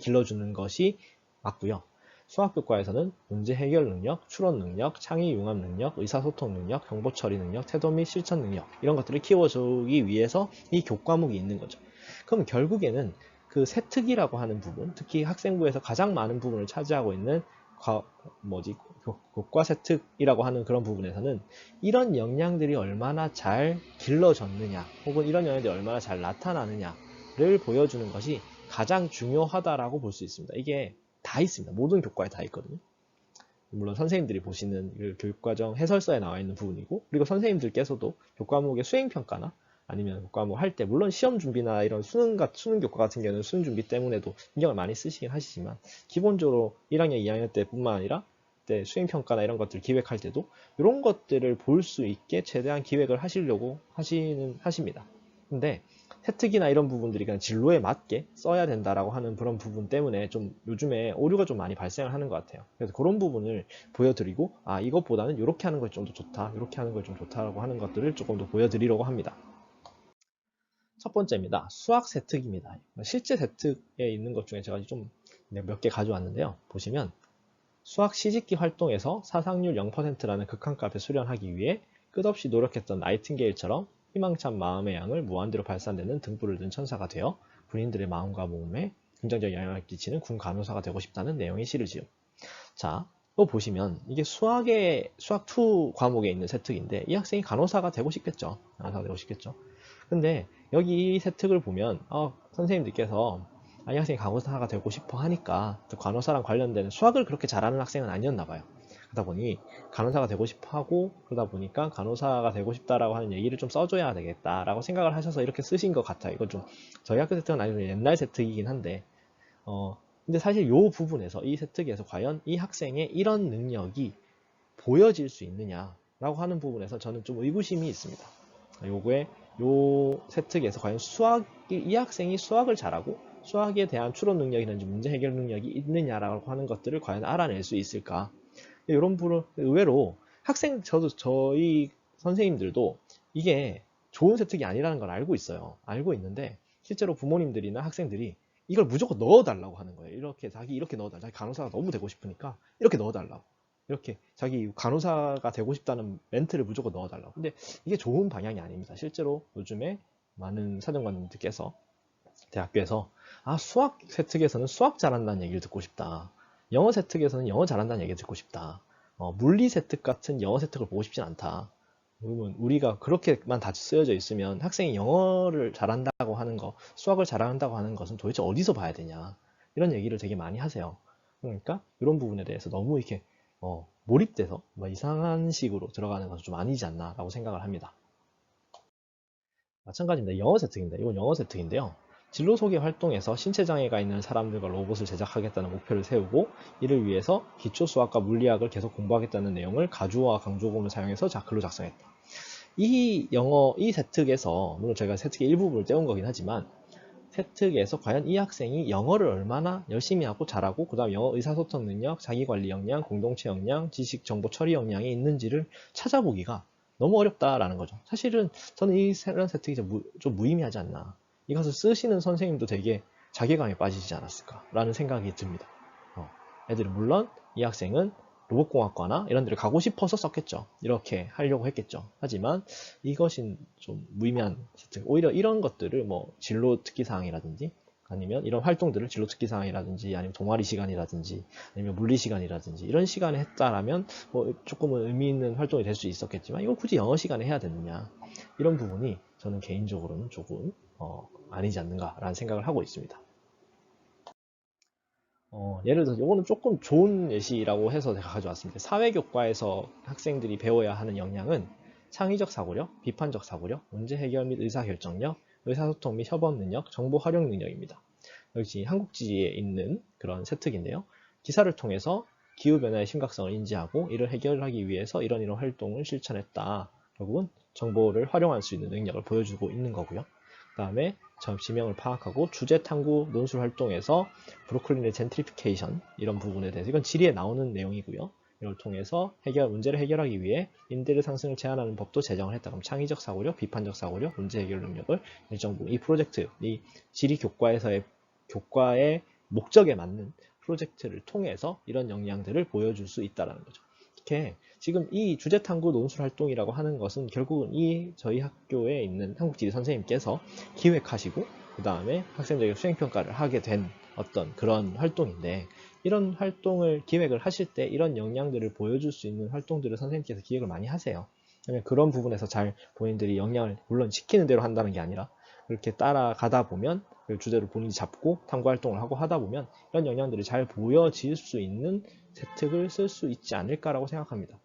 길러주는 것이 맞고요. 수학교과에서는 문제 해결 능력, 추론 능력, 창의 융합 능력, 의사소통 능력, 정보 처리 능력, 태도 및 실천 능력, 이런 것들을 키워주기 위해서 이 교과목이 있는 거죠. 그럼 결국에는 그 세특이라고 하는 부분, 특히 학생부에서 가장 많은 부분을 차지하고 있는 교과 세특이라고 하는 그런 부분에서는 이런 역량들이 얼마나 잘 길러졌느냐, 혹은 이런 역량들이 얼마나 잘 나타나느냐를 보여주는 것이 가장 중요하다라고 볼 수 있습니다. 이게 다 있습니다. 모든 교과에 다 있거든요. 물론 선생님들이 보시는 그 교육과정 해설서에 나와 있는 부분이고, 그리고 선생님들께서도 교과목의 수행평가나 아니면 교과목 할 때, 물론 시험 준비나 이런 수능 교과 같은 경우는 수능 준비 때문에도 신경을 많이 쓰시긴 하시지만, 기본적으로 1학년, 2학년 때뿐만 아니라 때 수행평가나 이런 것들 기획할 때도 이런 것들을 볼 수 있게 최대한 기획을 하시려고 하십니다. 근데 세특이나 이런 부분들이 그냥 진로에 맞게 써야 된다라고 하는 그런 부분 때문에 좀 요즘에 오류가 좀 많이 발생을 하는 것 같아요. 그래서 그런 부분을 보여드리고, 아, 이것보다는 이렇게 하는 것이 좀 더 좋다, 이렇게 하는 것이 좀 좋다라고 하는 것들을 조금 더 보여드리려고 합니다. 첫 번째입니다. 수학 세특입니다. 실제 세특에 있는 것 중에 제가 좀 몇 개 가져왔는데요. 보시면 수학 시집기 활동에서 사상률 0%라는 극한값에 수련하기 위해 끝없이 노력했던 나이팅게일처럼 희망찬 마음의 양을 무한대로 발산되는 등불을 든 천사가 되어 군인들의 마음과 몸에 긍정적 영향을 끼치는 군 간호사가 되고 싶다는 내용의 시를 지음. 자, 또 보시면 이게 수학 2 과목에 있는 세특인데 이 학생이 간호사가 되고 싶겠죠. 간호사가 되고 싶겠죠. 근데 여기 세특을 보면 선생님들께서 이 학생이 간호사가 되고 싶어 하니까 간호사랑 관련된 수학을 그렇게 잘하는 학생은 아니었나 봐요. 그러다 보니 간호사가 되고 싶어 하고 그러다 보니까 간호사가 되고 싶다라고 하는 얘기를 좀 써줘야 되겠다라고 생각을 하셔서 이렇게 쓰신 것 같아요. 이건 좀 저희 학교 세특은 아니고 옛날 세특이긴 한데 근데 사실 이 부분에서 이 세특에서 과연 이 학생의 이런 능력이 보여질 수 있느냐라고 하는 부분에서 저는 좀 의구심이 있습니다. 요 세특에서 과연 이 학생이 수학을 잘하고 수학에 대한 추론 능력이라든지 문제 해결 능력이 있느냐라고 하는 것들을 과연 알아낼 수 있을까? 이런 부분 의외로 저희 선생님들도 이게 좋은 세특이 아니라는 걸 알고 있어요. 알고 있는데 실제로 부모님들이나 학생들이 이걸 무조건 넣어달라고 하는 거예요. 이렇게 넣어달라. 자기 간호사가 너무 되고 싶으니까 이렇게 넣어달라고. 이렇게 자기 간호사가 되고 싶다는 멘트를 무조건 넣어달라고. 근데 이게 좋은 방향이 아닙니다. 실제로 요즘에 많은 사정관님들께서 대학교에서 수학 세특에서는 수학 잘한다는 얘기를 듣고 싶다. 영어 세특에서는 영어 잘한다는 얘기를 듣고 싶다. 물리 세특 같은 영어 세특을 보고 싶진 않다. 그러면 우리가 그렇게만 다 쓰여져 있으면 학생이 영어를 잘한다고 하는 거, 수학을 잘한다고 하는 것은 도대체 어디서 봐야 되냐. 이런 얘기를 되게 많이 하세요. 그러니까 이런 부분에 대해서 너무 이렇게 몰입돼서 이상한 식으로 들어가는 것은 좀 아니지 않나 라고 생각을 합니다. 마찬가지입니다. 영어 세특입니다. 이건 영어 세특인데요. 진로 소개 활동에서 신체장애가 있는 사람들과 로봇을 제작하겠다는 목표를 세우고 이를 위해서 기초 수학과 물리학을 계속 공부하겠다는 내용을 가주어와 강조금을 사용해서 글로 작성했다. 이 세특에서 물론 제가 세특의 일부분을 떼온 거긴 하지만 세특에서 과연 이 학생이 영어를 얼마나 열심히 하고 잘하고 그 다음 영어 의사소통 능력, 자기관리 역량, 공동체 역량, 지식 정보 처리 역량이 있는지를 찾아보기가 너무 어렵다라는 거죠. 사실은 저는 이런 세특이 좀 무의미하지 않나. 이것을 쓰시는 선생님도 되게 자괴감에 빠지지 않았을까라는 생각이 듭니다. 애들은 물론 이 학생은 로봇공학과나 이런 데를 가고 싶어서 썼겠죠. 이렇게 하려고 했겠죠. 하지만 이것이 좀 무의미한 세특. 오히려 이런 것들을 진로 특기사항이라든지 아니면 이런 활동들을 진로 특기사항이라든지 아니면 동아리 시간이라든지 아니면 물리 시간이라든지 이런 시간에 했다라면 조금은 의미 있는 활동이 될 수 있었겠지만 이걸 굳이 영어 시간에 해야 되느냐 이런 부분이 저는 개인적으로는 조금 아니지 않는가라는 생각을 하고 있습니다. 예를 들어서 이거는 조금 좋은 예시라고 해서 제가 가져왔습니다. 사회교과에서 학생들이 배워야 하는 역량은 창의적 사고력, 비판적 사고력, 문제 해결 및 의사결정력, 의사소통 및 협업 능력, 정보 활용 능력입니다. 역시 한국지에 있는 그런 세특인데요. 기사를 통해서 기후변화의 심각성을 인지하고 이를 해결하기 위해서 이런 활동을 실천했다. 결국은 정보를 활용할 수 있는 능력을 보여주고 있는 거고요. 그 다음에 지명을 파악하고 주제 탐구 논술 활동에서 브루클린의 젠트리피케이션 이런 부분에 대해서 이건 지리에 나오는 내용이고요. 이걸 통해서 문제를 해결하기 위해 임대료 상승을 제한하는 법도 제정을 했다. 그럼 창의적 사고력, 비판적 사고력, 문제 해결 능력을 일정 부분 이 프로젝트, 이 지리 교과의 목적에 맞는 프로젝트를 통해서 이런 역량들을 보여줄 수 있다는 거죠. 이렇게 지금 이 주제 탐구 논술 활동이라고 하는 것은 결국은 저희 학교에 있는 한국지리 선생님께서 기획하시고 그 다음에 학생들에게 수행평가를 하게 된 어떤 그런 활동인데 이런 활동을 기획을 하실 때 이런 역량들을 보여줄 수 있는 활동들을 선생님께서 기획을 많이 하세요. 그런 부분에서 잘 본인들이 역량을 물론 시키는 대로 한다는 게 아니라 그렇게 따라가다 보면 그 주제를 본인이 잡고 탐구 활동을 하고 하다 보면 이런 역량들이 잘 보여질 수 있는 세특을 쓸 수 있지 않을까라고 생각합니다.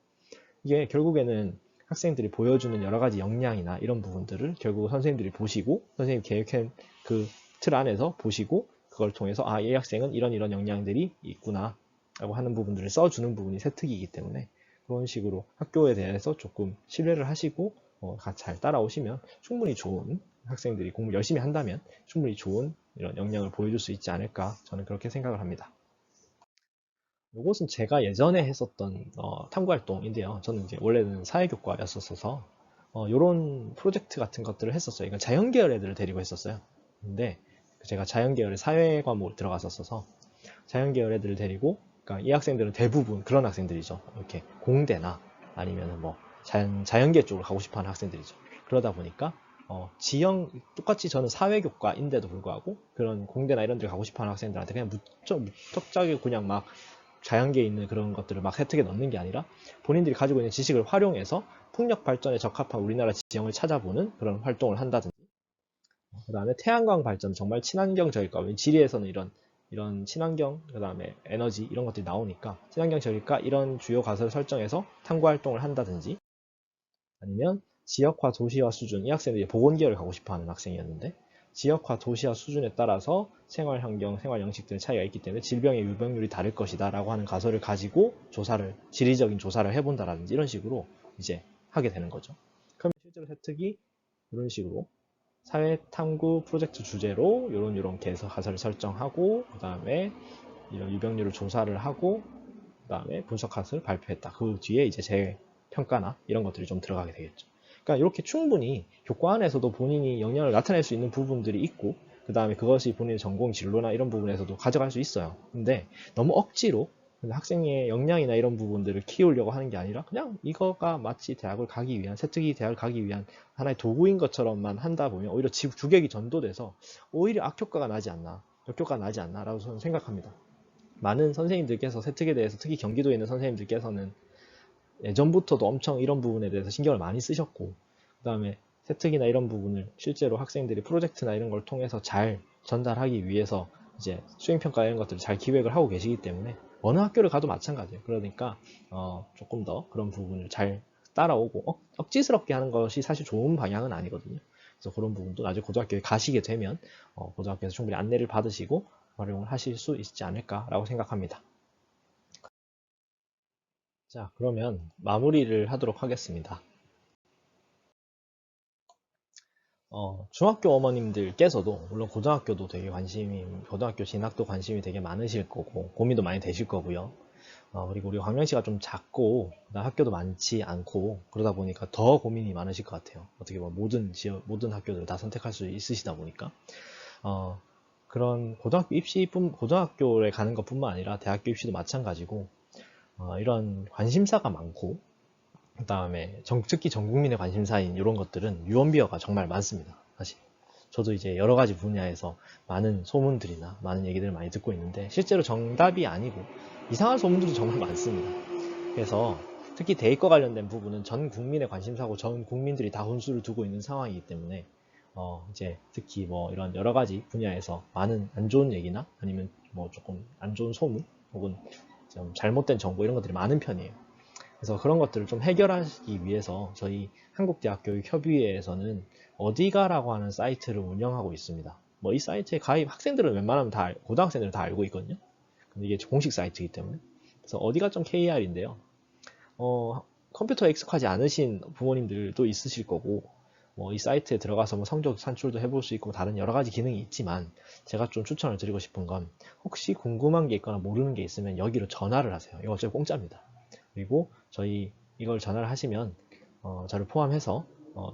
이게 결국에는 학생들이 보여주는 여러 가지 역량이나 이런 부분들을 결국 선생님들이 보시고 선생님 계획한 그 틀 안에서 보시고 그걸 통해서 이 학생은 이런 역량들이 있구나 라고 하는 부분들을 써주는 부분이 세특이기 때문에 그런 식으로 학교에 대해서 조금 신뢰를 하시고 잘 따라오시면 충분히 좋은 학생들이 공부 열심히 한다면 충분히 좋은 이런 역량을 보여줄 수 있지 않을까 저는 그렇게 생각을 합니다. 이것은 제가 예전에 했었던 탐구 활동인데요. 저는 이제 원래는 사회교과였었어서 이런 프로젝트 같은 것들을 했었어요. 이건 자연계열 애들을 데리고 했었어요. 근데 제가 자연계열의 사회 과목을 들어갔었어서 자연계열 애들을 데리고 그러니까 이 학생들은 대부분 그런 학생들이죠. 이렇게 공대나 아니면 뭐 자연계 쪽으로 가고 싶어하는 학생들이죠. 그러다 보니까 지형 똑같이 저는 사회교과인데도 불구하고 그런 공대나 이런 데 가고 싶어하는 학생들한테 그냥 무턱자기 그냥 막 자연계에 있는 그런 것들을 막 혜택에 넣는 게 아니라 본인들이 가지고 있는 지식을 활용해서 풍력 발전에 적합한 우리나라 지형을 찾아보는 그런 활동을 한다든지 그 다음에 태양광 발전 정말 친환경적일까? 지리에서는 이런 친환경, 그 다음에 에너지 이런 것들이 나오니까 친환경적일까? 이런 주요 가설을 설정해서 탐구 활동을 한다든지 아니면 지역화, 도시화 수준, 이 학생들이 보건계열을 가고 싶어하는 학생이었는데 지역화, 도시화 수준에 따라서 생활 환경, 생활 양식들의 차이가 있기 때문에 질병의 유병률이 다를 것이다 라고 하는 가설을 가지고 지리적인 조사를 해본다라든지 이런 식으로 이제 하게 되는 거죠. 그러면 실제로 혜택이 이런 식으로 사회 탐구 프로젝트 주제로 이런 계속 가설을 설정하고 그 다음에 이런 유병률을 조사를 하고 그 다음에 분석 가설을 발표했다. 그 뒤에 이제 제 평가나 이런 것들이 좀 들어가게 되겠죠. 그러니까 이렇게 충분히 교과 안에서도 본인이 영향을 나타낼 수 있는 부분들이 있고 그 다음에 그것이 본인의 전공 진로나 이런 부분에서도 가져갈 수 있어요. 근데 너무 억지로 학생의 역량이나 이런 부분들을 키우려고 하는 게 아니라 그냥 이거가 마치 대학을 가기 위한 세특이 대학을 가기 위한 하나의 도구인 것처럼만 한다 보면 오히려 주객이 전도돼서 오히려 악효과가 나지 않나 역효과가 나지 않나라고 저는 생각합니다. 많은 선생님들께서 세특에 대해서 특히 경기도에 있는 선생님들께서는 예전부터도 엄청 이런 부분에 대해서 신경을 많이 쓰셨고 그 다음에 세특이나 이런 부분을 실제로 학생들이 프로젝트나 이런 걸 통해서 잘 전달하기 위해서 이제 수행평가 이런 것들을 잘 기획을 하고 계시기 때문에 어느 학교를 가도 마찬가지예요. 그러니까 조금 더 그런 부분을 잘 따라오고 억지스럽게 하는 것이 사실 좋은 방향은 아니거든요. 그래서 그런 부분도 나중에 고등학교에 가시게 되면 고등학교에서 충분히 안내를 받으시고 활용을 하실 수 있지 않을까라고 생각합니다. 자, 그러면 마무리를 하도록 하겠습니다. 중학교 어머님들께서도 물론 고등학교도 되게 고등학교 진학도 관심이 되게 많으실 거고 고민도 많이 되실 거고요. 그리고 우리 광명시가 좀 작고 학교도 많지 않고 그러다 보니까 더 고민이 많으실 것 같아요. 어떻게 보면 모든 학교들을 다 선택할 수 있으시다 보니까 그런 고등학교에 가는 것뿐만 아니라 대학교 입시도 마찬가지고 이런 관심사가 많고 그 다음에 특히 전 국민의 관심사인 이런 것들은 유언비어가 정말 많습니다. 사실 저도 이제 여러 가지 분야에서 많은 소문들이나 많은 얘기들을 많이 듣고 있는데 실제로 정답이 아니고 이상한 소문들도 정말 많습니다. 그래서 특히 대입과 관련된 부분은 전 국민의 관심사고 전 국민들이 다 혼수를 두고 있는 상황이기 때문에 이제 특히 뭐 이런 여러 가지 분야에서 많은 안 좋은 얘기나 아니면 뭐 조금 안 좋은 소문 혹은 좀 잘못된 정보 이런 것들이 많은 편이에요. 그래서 그런 것들을 좀 해결하기 위해서 저희 한국대학교육협의회에서는 어디가라고 하는 사이트를 운영하고 있습니다. 뭐 이 사이트에 가입 학생들은 웬만하면 고등학생들은 다 알고 있거든요. 근데 이게 공식 사이트이기 때문에. 그래서 어디가.kr인데요. 컴퓨터에 익숙하지 않으신 부모님들도 있으실 거고, 뭐 이 사이트에 들어가서 뭐 성적 산출도 해볼 수 있고 다른 여러 가지 기능이 있지만 제가 좀 추천을 드리고 싶은 건 혹시 궁금한 게 있거나 모르는 게 있으면 여기로 전화를 하세요. 이거 어차피 공짜입니다. 그리고 저희 이걸 전화를 하시면 저를 포함해서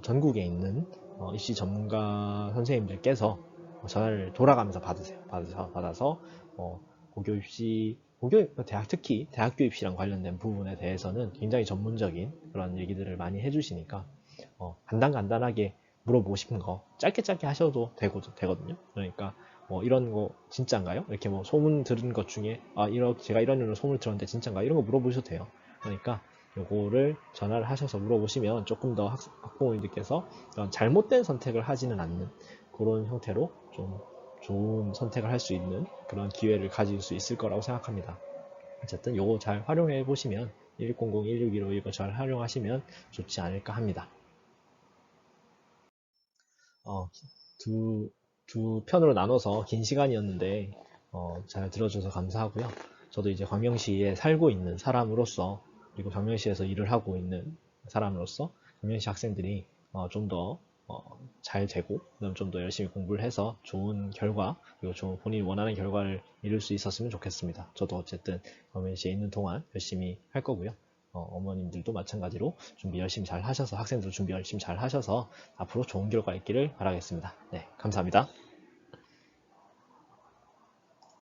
전국에 있는 입시 전문가 선생님들께서 전화를 돌아가면서 받아서 고교 입시 특히 대학교 입시랑 관련된 부분에 대해서는 굉장히 전문적인 그런 얘기들을 많이 해주시니까 간단하게 물어보고 싶은 거 짧게 하셔도 되거든요. 그러니까 뭐 이런 거 진짜인가요? 이렇게 뭐 소문 들은 것 중에 제가 이런 소문을 들었는데 진짜인가? 이런 거 물어보셔도 돼요. 그러니까 요거를 전화를 하셔서 물어보시면 조금 더 학부모님들께서 잘못된 선택을 하지는 않는 그런 형태로 좀 좋은 선택을 할 수 있는 그런 기회를 가질 수 있을 거라고 생각합니다. 어쨌든 요거 잘 활용해 보시면 1100, 1615 이거 잘 활용하시면 좋지 않을까 합니다. 어, 두 편으로 나눠서 긴 시간이었는데 잘 들어줘서 감사하고요. 저도 이제 광명시에 살고 있는 사람으로서, 그리고 광명시에서 일을 하고 있는 사람으로서 광명시 학생들이 좀 더 잘 되고, 좀 더 열심히 공부를 해서 좋은 결과, 그리고 좋은 본인이 원하는 결과를 이룰 수 있었으면 좋겠습니다. 저도 어쨌든 광명시에 있는 동안 열심히 할 거고요. 어머님들도 마찬가지로 준비 열심히 잘 하셔서, 학생들 준비 열심히 잘 하셔서 앞으로 좋은 결과 있기를 바라겠습니다. 네, 감사합니다.